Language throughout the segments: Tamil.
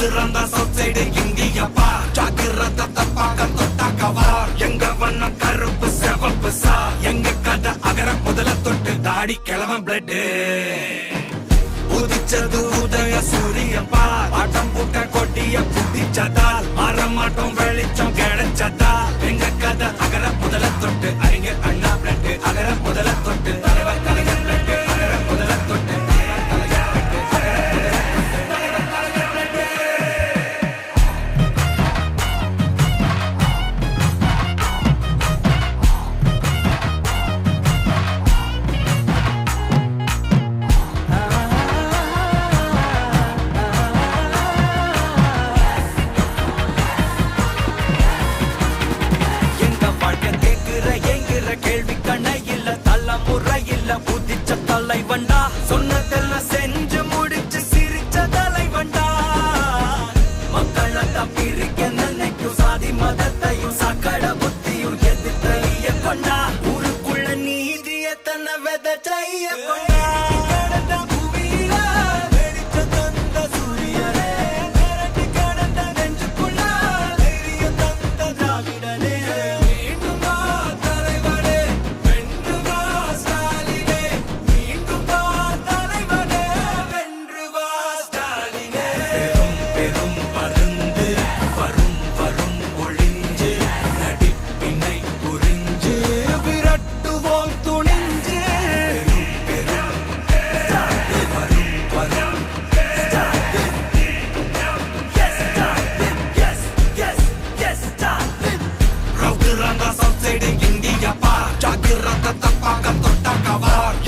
ரவுதுறந்த சவுத் சைடு இந்தியப்பா ஜாக்கிரத பாக்க தொட்டாக்கவா எங்க வண்ணம் கருப்பு செவப்பு சா எங்க கதை அகர முதல தொட்டு தாடி கிளவன் பிளட் உதிச்சது உதய சூரியப்பா ஆட்டம் பூட்ட கொட்டிய புதிச்சதால் மாறமாட்டம் வெளிச்சம் கிடைச்சதா எங்க கதை அகர முதல தொட்டு அறிஞர் அண்ணா பிளட் அகர முதல தொட்டு தலைவர் கலைஞர் பிளட் அகர முதல தொட்டு கேள்வி கண்ண இல்ல தலைமுறை இல்ல புதிச்ச தலைவண்டா சொன்னதெல்லாம் செஞ்சு முடிச்சு சிரிச்ச தலைவண்டா மக்களத்தான் பிரிக்க நினைக்கும் சாதி மதத்தையும் சக்கட புத்தியும் எதிர்த்தைய கொண்டா ஊருக்குள்ள நீதிய தன்னை விதைச்சைய கொண்டா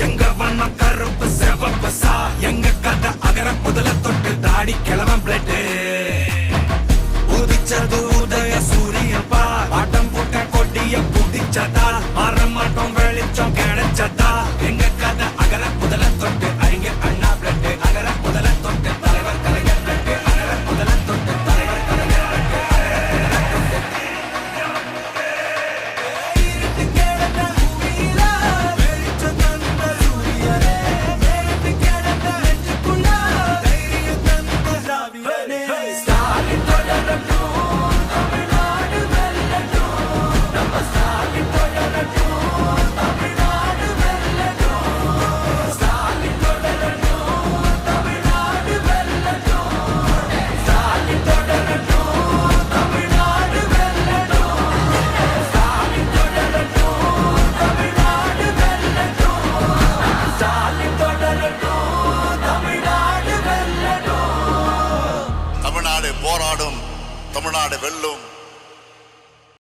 எங்க வண்ணம் கருப்பு செவப்பு சா எங்க கதை அகர முதல தொட்டு தாடி கிளவன் பிளட் உதிச்சது உதய சூரியப்பா ஆட்டம் பூட்ட கொட்டிய புதிச்சதா மாறமாட்டம் வெளிச்சம் கிடைச்சதா எங்க கதை அகர முதல தொட்டு அறிஞர் அண்ணா பிளட் அகர முதல தொட்டு தலைவர் கலைஞர் பிளட் அகர முதல தொட்டு தலைவர் கலைஞர் போராடும் தமிழ்நாடு வெல்லும்.